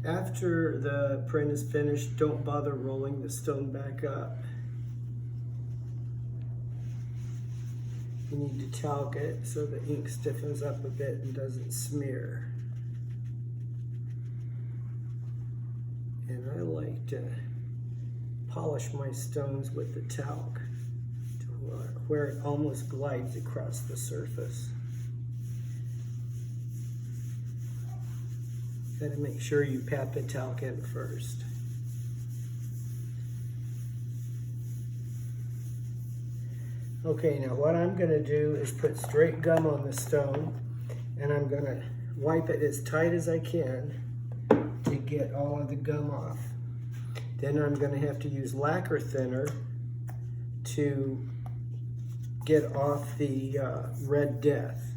After the print is finished, don't bother rolling the stone back up. You need to talc it so the ink stiffens up a bit and doesn't smear. And I like to polish my stones with the talc to where it almost glides across the surface. Gotta make sure you pat the talc in first. Okay, now what I'm gonna do is put straight gum on the stone, and I'm gonna wipe it as tight as I can to get all of the gum off. Then I'm gonna have to use lacquer thinner to get off the Red Death.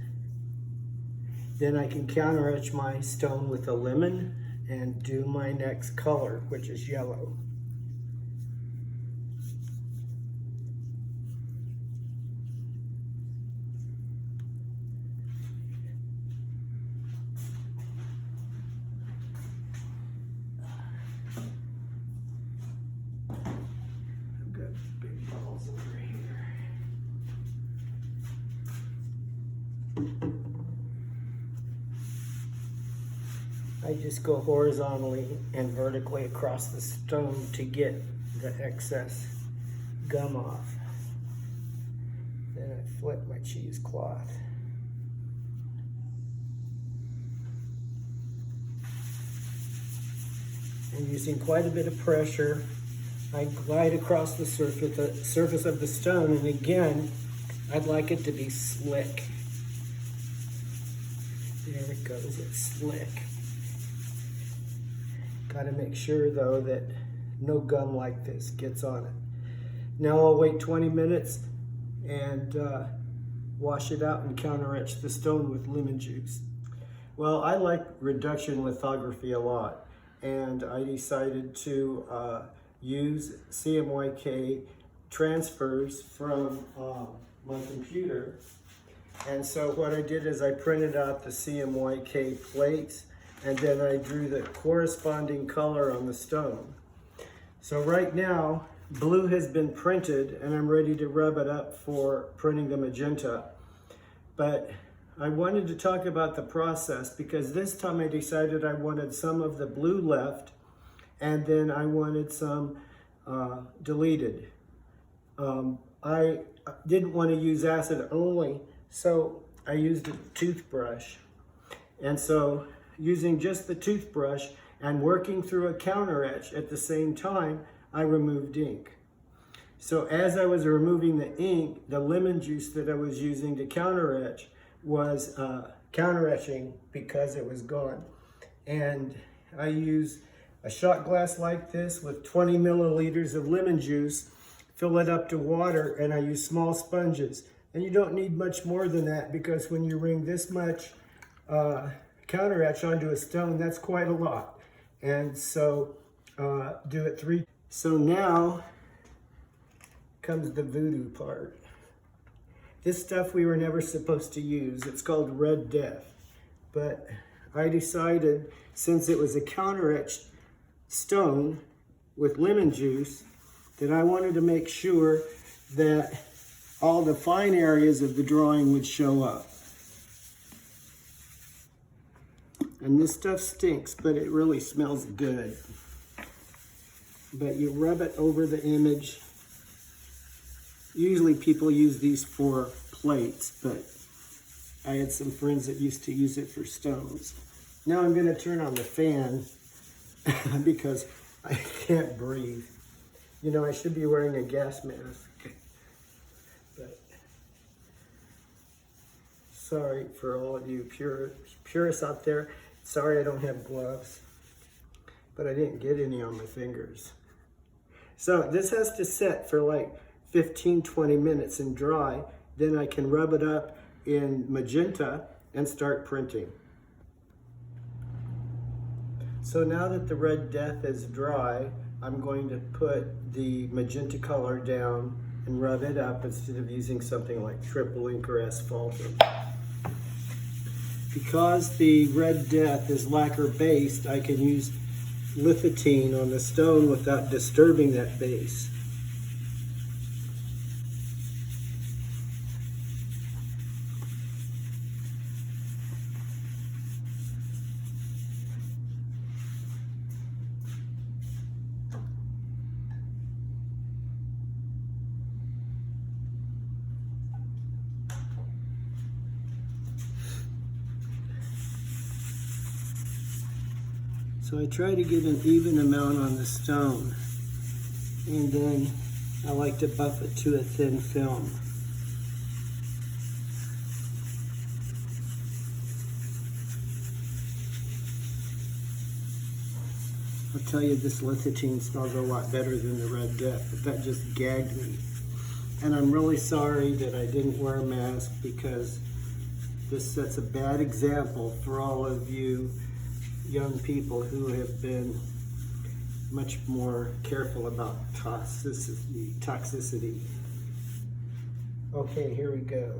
Then I can counter etch my stone with a lemon and do my next color, which is yellow. I've got big balls over here. I just go horizontally and vertically across the stone to get the excess gum off. Then I flip my cheesecloth. And using quite a bit of pressure, I glide across the surface of the stone, and again, I'd like it to be slick. There it goes, it's slick. Gotta make sure though that no gum like this gets on it. Now I'll wait 20 minutes and wash it out and counter etch the stone with lemon juice. Well, I like reduction lithography a lot, and I decided to use CMYK transfers from my computer. And so what I did is I printed out the CMYK plates, and then I drew the corresponding color on the stone. So right now, blue has been printed and I'm ready to rub it up for printing the magenta. But I wanted to talk about the process because this time I decided I wanted some of the blue left and then I wanted some deleted. I didn't want to use acid only, so I used a toothbrush. And so using just the toothbrush and working through a counter etch at the same time, I removed ink. So as I was removing the ink, the lemon juice that I was using to counter etch was counter etching because it was gone. And I use a shot glass like this with 20 milliliters of lemon juice, fill it up to water, and I use small sponges. And you don't need much more than that because when you wring this much counter etch onto a stone, that's quite a lot. And so do it 3. So now comes the voodoo part. This stuff we were never supposed to use. It's called Red Death. But I decided, since it was a counter etched stone with lemon juice, that I wanted to make sure that all the fine areas of the drawing would show up. And this stuff stinks, but it really smells good. But you rub it over the image. Usually people use these for plates, but I had some friends that used to use it for stones. Now I'm gonna turn on the fan because I can't breathe. You know, I should be wearing a gas mask. But sorry for all of you purists out there. Sorry I don't have gloves, but I didn't get any on my fingers. So this has to set for like 15-20 minutes and dry. Then I can rub it up in magenta and start printing. So now that the Red Death is dry, I'm going to put the magenta color down and rub it up instead of using something like triple ink or asphaltum. Because the Red Death is lacquer based, I can use lithotripsine on the stone without disturbing that base. So I try to get an even amount on the stone, and then I like to buff it to a thin film. I'll tell you, this lithotripsine smells a lot better than the Red Death, but that just gagged me. And I'm really sorry that I didn't wear a mask, because this sets a bad example for all of you young people who have been much more careful about toxicity. Okay, here we go.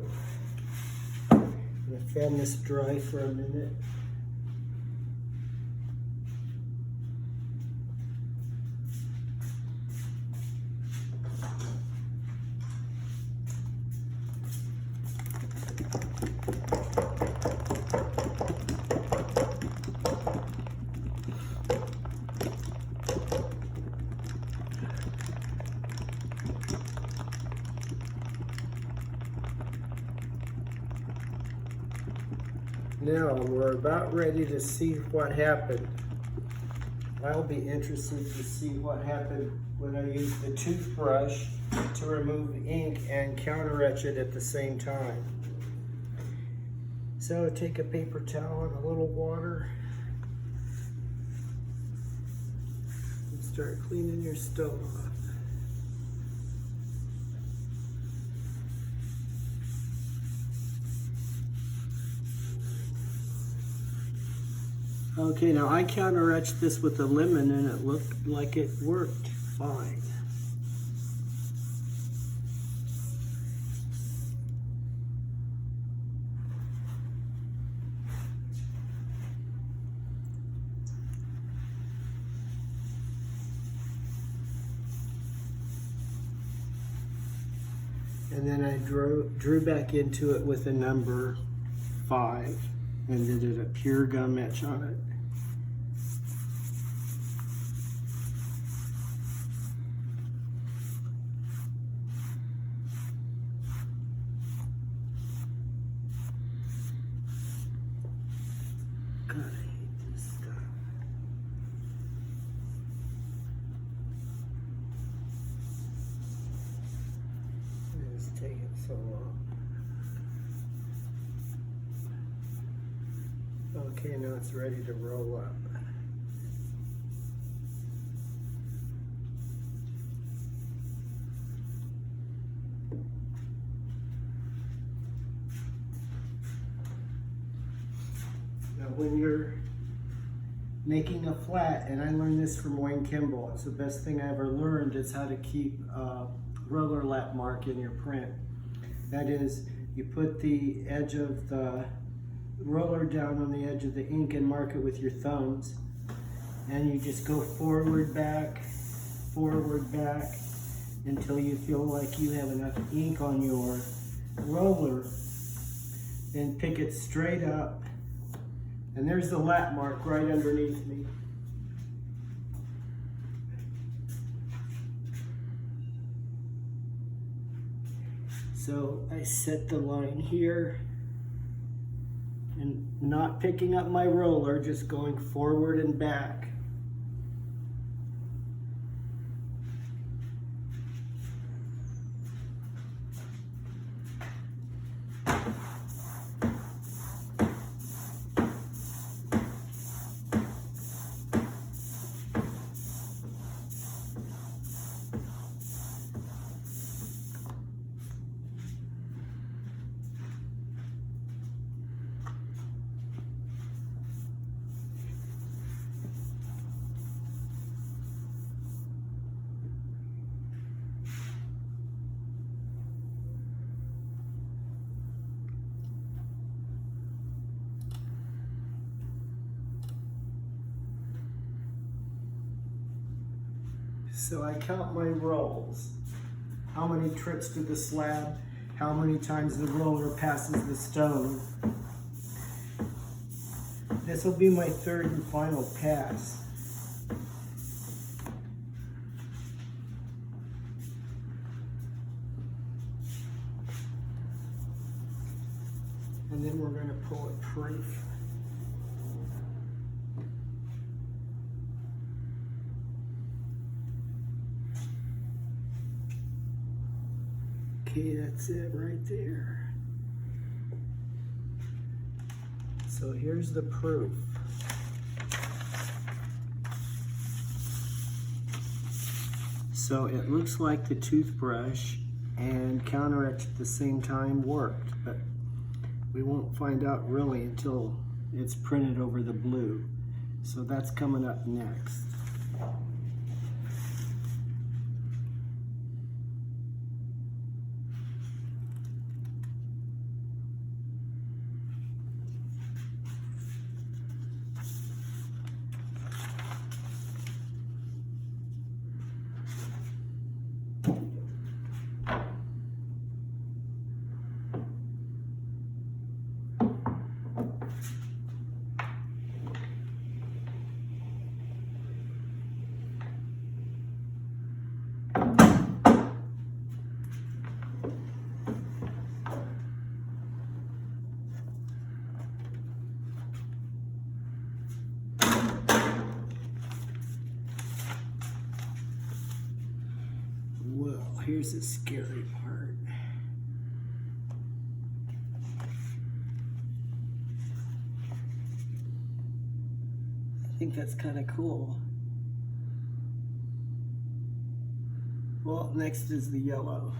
I'm gonna fan this dry for a minute. Now we're about ready to see what happened. I'll be interested to see what happened when I use the toothbrush to remove ink and counter etch it at the same time. So take a paper towel and a little water and start cleaning your stone off. Okay, now I counter etched this with a lemon and it looked like it worked fine. And then I drew back into it with a number 5 and did a pure gum etch on it. God, I hate this stuff. It's taking so long. Okay, now it's ready to roll up. Now when you're making a flat, and I learned this from Wayne Kimball, it's the best thing I ever learned, is how to keep a roller lap mark in your print. That is, you put the edge of the roller down on the edge of the ink and mark it with your thumbs, and you just go forward, back, until you feel like you have enough ink on your roller. Then pick it straight up, and there's the lap mark right underneath me. So I set the line here, and not picking up my roller, just going forward and back. So I count my rolls. How many trips to the slab, how many times the roller passes the stone. This will be my third and final pass. And then we're going to pull it proof. Okay, that's it right there. So here's the proof. So it looks like the toothbrush and counter etch at the same time worked, but we won't find out really until it's printed over the blue. So that's coming up next. Well, here's the scary part. I think that's kind of cool. Well, next is the yellow.